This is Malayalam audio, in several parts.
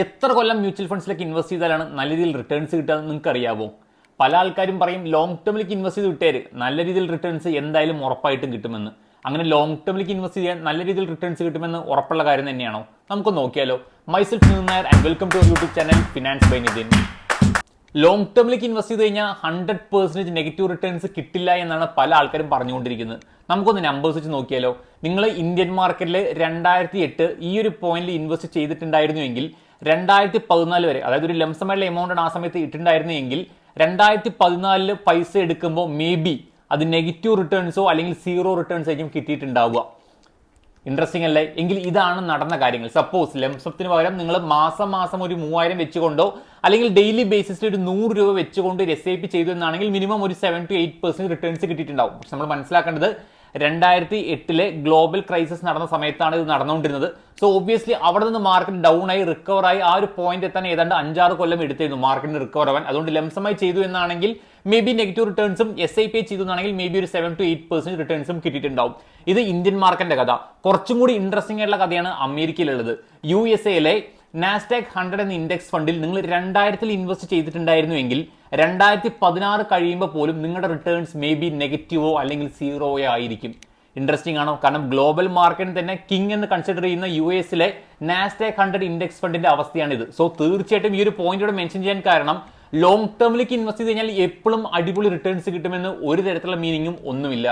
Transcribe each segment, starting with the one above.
എത്ര കൊല്ലം മ്യൂച്വൽ ഫണ്ട്സിലേക്ക് ഇൻവെസ്റ്റ് ചെയ്താലാണ് നല്ല രീതിയിൽ റിട്ടേൺസ് കിട്ടുക എന്ന് നിങ്ങൾക്ക് അറിയാമോ? പല ആൾക്കാരും പറയും ലോങ് ടേമിലേക്ക് ഇൻവെസ്റ്റ് ചെയ്ത് വിട്ടേര്, നല്ല രീതിയിൽ റിട്ടേൺസ് എന്തായാലും ഉറപ്പായിട്ടും കിട്ടുമെന്ന്. അങ്ങനെ ലോങ് ടേമിലേക്ക് ഇൻവെസ്റ്റ് ചെയ്യാൻ നല്ല രീതിയിൽ റിട്ടേൺസ് കിട്ടുമെന്ന് ഉറപ്പുള്ള കാര്യം തന്നെയാണോ? നമുക്ക് നോക്കിയാലോ. Myself Nitin Nair and welcome to YouTube channel finance by Nitin. Long ടേമിലേക്ക് ഇൻവെസ്റ്റ് ചെയ്ത് കഴിഞ്ഞാൽ 100% നെഗറ്റീവ് റിട്ടേൺസ് കിട്ടില്ല എന്നാണ് പല ആൾക്കാരും പറഞ്ഞുകൊണ്ടിരിക്കുന്നത്. നമുക്കൊന്ന് നമ്പേഴ്സ് വെച്ച് നോക്കിയാലോ. നിങ്ങൾ ഇന്ത്യൻ മാർക്കറ്റിൽ 2008 ഈ ഒരു പോയിന്റിൽ ഇൻവെസ്റ്റ് ചെയ്തിട്ടുണ്ടായിരുന്നുവെങ്കിൽ 2014 വരെ, അതായത് ഒരു ലംസമായിട്ടുള്ള എമൗണ്ട് ആ സമയത്ത് ഇട്ടിട്ടുണ്ടായിരുന്നെങ്കിൽ 2014 പൈസ എടുക്കുമ്പോൾ മേ ബി അത് നെഗറ്റീവ് റിട്ടേൺസോ അല്ലെങ്കിൽ സീറോ റിട്ടേൺസ് ആയിരിക്കും കിട്ടിയിട്ടുണ്ടാവുക. ഇൻട്രസ്റ്റിംഗ് അല്ലേ? എങ്കിൽ ഇതാണ് നടന്ന കാര്യങ്ങൾ. സപ്പോസ് ലംസത്തിന് പകരം നിങ്ങൾ മാസം ഒരു 3000 വെച്ചുകൊണ്ടോ അല്ലെങ്കിൽ ഡെയിലി ബേസിസിൽ ഒരു 100 രൂപ വെച്ചുകൊണ്ട് ഒരു SIP ചെയ്തു എന്നാണെങ്കിൽ മിനിമം ഒരു 7 to 8% റിട്ടേൺസ് കിട്ടിയിട്ടുണ്ടാവും. പക്ഷെ നമ്മൾ മനസ്സിലാക്കേണ്ടത് 2008 ഗ്ലോബൽ ക്രൈസിസ് നടന്ന സമയത്താണ് ഇത് നടന്നുകൊണ്ടിരുന്നത്. സോ ഒബ്വിയസ്ലി അവിടെ നിന്ന് മാർക്കറ്റ് ഡൗൺ ആയി റിക്കവർ ആയി ആ ഒരു പോയിന്റ് എത്താൻ ഏതാണ്ട് 5-6 കൊല്ലം എടുത്തിരുന്നു മാർക്കറ്റിന് റിക്കവർ ആവാൻ. അതുകൊണ്ട് ലംസമായി ചെയ്തു എന്നാണെങ്കിൽ മേ ബി നെഗറ്റീവ് റിട്ടേൺസും SIP ചെയ്തു എന്നാണെങ്കിൽ മേ ബി ഒരു 7 to 8% റിട്ടേൺസും കിട്ടിയിട്ടുണ്ടാവും. ഇത് ഇന്ത്യൻ മാർക്കറ്റിന്റെ കഥ. കുറച്ചും കൂടി ഇൻട്രസ്റ്റിംഗ് ആയിട്ടുള്ള കഥയാണ് അമേരിക്കയിലുള്ളത്. USA നാസ്ഡാക്ക് 100 എന്ന ഇൻഡെക്സ് ഫണ്ടിൽ നിങ്ങൾ 2000 ഇൻവെസ്റ്റ് ചെയ്തിട്ടുണ്ടായിരുന്നുവെങ്കിൽ 2016 കഴിയുമ്പോൾ പോലും നിങ്ങളുടെ റിട്ടേൺസ് മേ ബി നെഗറ്റീവോ അല്ലെങ്കിൽ സീറോയോ ആയിരിക്കും. ഇൻട്രസ്റ്റിംഗ് ആണോ? കാരണം ഗ്ലോബൽ മാർക്കറ്റിന് തന്നെ കിങ് എന്ന് കൺസിഡർ ചെയ്യുന്ന US നാസ്ഡാക്ക് 100 ഇൻഡെക്സ് ഫണ്ടിന്റെ അവസ്ഥയാണിത്. സോ തീർച്ചയായിട്ടും ഈ ഒരു പോയിന്റ് ഇവിടെ മെൻഷൻ ചെയ്യാൻ കാരണം ലോങ് ടേമിലേക്ക് ഇൻവെസ്റ്റ് ചെയ്ത് കഴിഞ്ഞാൽ എപ്പോഴും അടിപൊളി റിട്ടേൺസ് കിട്ടുമെന്ന് ഒരു തരത്തിലുള്ള മീനിങ്ങും ഒന്നുമില്ല.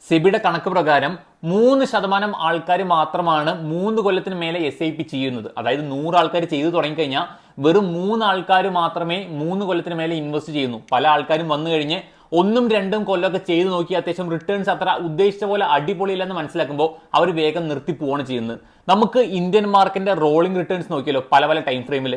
സെബിയുടെ കണക്ക് പ്രകാരം 3% ആൾക്കാർ മാത്രമാണ് 3 കൊല്ലത്തിന് മേലെ SIP ചെയ്യുന്നത്. അതായത് 100 ആൾക്കാർ ചെയ്തു തുടങ്ങിക്കഴിഞ്ഞാൽ വെറും 3 ആൾക്കാർ മാത്രമേ 3 കൊല്ലത്തിന് മേലെ ഇൻവെസ്റ്റ് ചെയ്യുന്നു. പല ആൾക്കാരും വന്നു കഴിഞ്ഞ് 1-2 കൊല്ലമൊക്കെ ചെയ്ത് നോക്കി അത്യാവശ്യം റിട്ടേൺസ് അത്ര ഉദ്ദേശിച്ച പോലെ അടിപൊളിയില്ലെന്ന് മനസ്സിലാക്കുമ്പോൾ അവർ വേഗം നിർത്തി പോവാണ് ചെയ്യുന്നത്. നമുക്ക് ഇന്ത്യൻ മാർക്കറ്റിന്റെ റോളിംഗ് റിട്ടേൺസ് നോക്കിയല്ലോ പല ടൈം ഫ്രെയിമിൽ.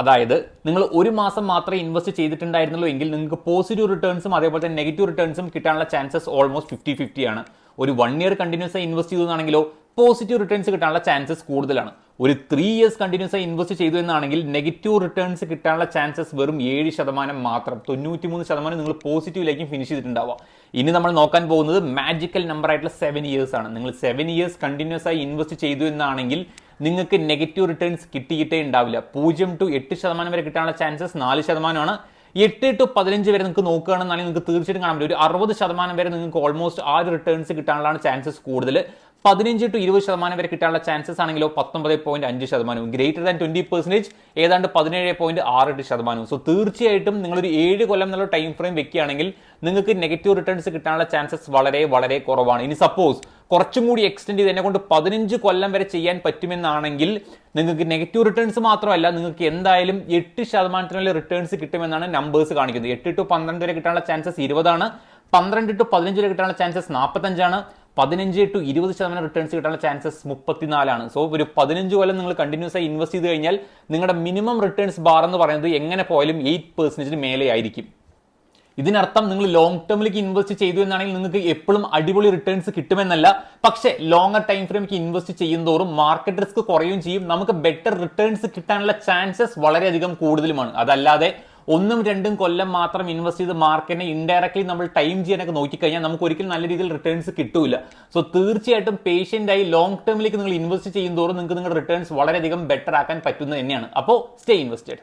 അതായത് നിങ്ങൾ ഒരു മാസം മാത്രമേ ഇൻവെസ്റ്റ് ചെയ്തിട്ടുണ്ടായിരുന്നുള്ളൂ എങ്കിൽ നിങ്ങൾക്ക് പോസിറ്റീവ് റിട്ടേൺസും അതേപോലെ തന്നെ നെഗറ്റീവ് റിട്ടേൺസും കിട്ടാനുള്ള ചാൻസസ് ഓൾമോസ്റ്റ് 50-50 ആണ്. ഒരു 1 year കണ്ടിന്യൂസ് ആയി ഇൻവെസ്റ്റ് ചെയ്തതാണെങ്കിലോ പോസിറ്റീവ് റിട്ടേൺസ് കിട്ടാനുള്ള ചാൻസസ് കൂടുതലാണ്. ഒരു 3 years കണ്ടിന്യൂസ് ആയി ഇൻവെസ്റ്റ് ചെയ്തു എന്നാണെങ്കിൽ നെഗറ്റീവ് റിട്ടേൺസ് കിട്ടാനുള്ള ചാൻസസ് വെറും 7% മാത്രം. 93% നിങ്ങൾ പോസിറ്റീവിലേക്കും ഫിനിഷ് ചെയ്തിട്ടുണ്ടാവുക. ഇനി നമ്മൾ നോക്കാൻ പോകുന്നത് മാജിക്കൽ നമ്പർ ആയിട്ടുള്ള 7 years ആണ്. നിങ്ങൾ 7 years കണ്ടിന്യൂസ് ആയി ഇൻവെസ്റ്റ് ചെയ്തു എന്നാണെങ്കിൽ നിങ്ങൾക്ക് നെഗറ്റീവ് റിട്ടേൺസ് കിട്ടിയിട്ടേ ഉണ്ടാവില്ല. 0 to 8% വരെ കിട്ടാനുള്ള ചാൻസസ് 4%ആണ്. 8 to 15 വരെ നിങ്ങൾക്ക് നോക്കുകയാണെന്നാണെങ്കിൽ നിങ്ങൾക്ക് തീർച്ചയായിട്ടും കാണാൻ പറ്റും ഒരു 60% വരെ നിങ്ങൾക്ക് ഓൾമോസ്റ്റ് ആ ഒരു റിട്ടേൺസ് കിട്ടാനുള്ള ചാൻസസ് കൂടുതൽ. 15 to 20% വരെ കിട്ടാനുള്ള ചാൻസസ് ആണെങ്കിലോ 19.5%, ഗ്രേറ്റർ ദാൻ 20% ഏതാണ്ട് 17.68%. സോ തീർച്ചയായിട്ടും നിങ്ങളൊരു 7 കൊല്ലം എന്നുള്ള ടൈം ഫ്രെയിം വെക്കുകയാണെങ്കിൽ നിങ്ങൾക്ക് നെഗറ്റീവ് റിട്ടേൺസ് കിട്ടാനുള്ള ചാൻസസ് വളരെ കുറവാണ്. ഇനി സപ്പോസ് കുറച്ചും കൂടി എക്സ്റ്റെൻഡ് ചെയ്ത് എന്നെ കൊണ്ട് 15 കൊല്ലം വരെ ചെയ്യാൻ പറ്റുമെന്നാണെങ്കിൽ നിങ്ങൾക്ക് നെഗറ്റീവ് റിട്ടേൺസ് മാത്രമല്ല നിങ്ങൾക്ക് എന്തായാലും 8% റിട്ടേൺസ് കിട്ടുമെന്നാണ് നമ്പേഴ്സ് കാണിക്കുന്നത്. 8 to 12 വരെ കിട്ടാനുള്ള ചാൻസസ് 20 ആണ്. 12 to 15 വരെ കിട്ടാനുള്ള ചാൻസസ് 45 ആണ്. 15 to 20% റിട്ടേൺസ് കിട്ടാനുള്ള ചാൻസസ് 34 ആണ്. സോ ഒരു 15 കൊല്ലം നിങ്ങൾ കണ്ടിന്യൂസ് ആയി ഇൻവെസ്റ്റ് ചെയ്ത് കഴിഞ്ഞാൽ നിങ്ങളുടെ മിനിമം റിട്ടേൺസ് ബാർ എന്ന് പറയുന്നത് എങ്ങനെ പോയാലും 8% മേലെ ആയിരിക്കും. ഇതിനർത്ഥം നിങ്ങൾ ലോങ് ടേമിലേക്ക് ഇൻവെസ്റ്റ് ചെയ്തു എന്നാണെങ്കിൽ നിങ്ങൾക്ക് എപ്പോഴും അടിപൊളി റിട്ടേൺസ് കിട്ടുമെന്നല്ല. പക്ഷേ ലോങ്ങർ ടൈം ഫ്രെയിമിലേക്ക് ഇൻവെസ്റ്റ് ചെയ്യുന്നതോറും മാർക്കറ്റ് റിസ്ക് കുറയുകയും ചെയ്യും. നമുക്ക് ബെറ്റർ റിട്ടേൺസ് കിട്ടാനുള്ള ചാൻസസ് വളരെയധികം കൂടുതലുമാണ്. അതല്ലാതെ 1-2 കൊല്ലം മാത്രം ഇൻവെസ്റ്റ് ചെയ്ത് മാർക്കറ്റിനെ ഇൻഡയറക്ട്ലി നമ്മൾ ടൈം ചെയ്യാനൊക്കെ നോക്കിക്കഴിഞ്ഞാൽ നമുക്ക് ഒരിക്കലും നല്ല രീതിയിൽ റിട്ടേൺസ് കിട്ടൂല. സോ തീർച്ചയായിട്ടും പേഷ്യന്റ് ആയി ലോങ് ടേമിലേക്ക് നിങ്ങൾ ഇൻവെസ്റ്റ് ചെയ്യുന്നതോറും നിങ്ങൾക്ക് നിങ്ങളുടെ റിട്ടേൺസ് വളരെയധികം ബെറ്റർ ആക്കാൻ പറ്റുന്നത് തന്നെയാണ്. അപ്പോൾ സ്റ്റേ ഇൻവെസ്റ്റഡ്.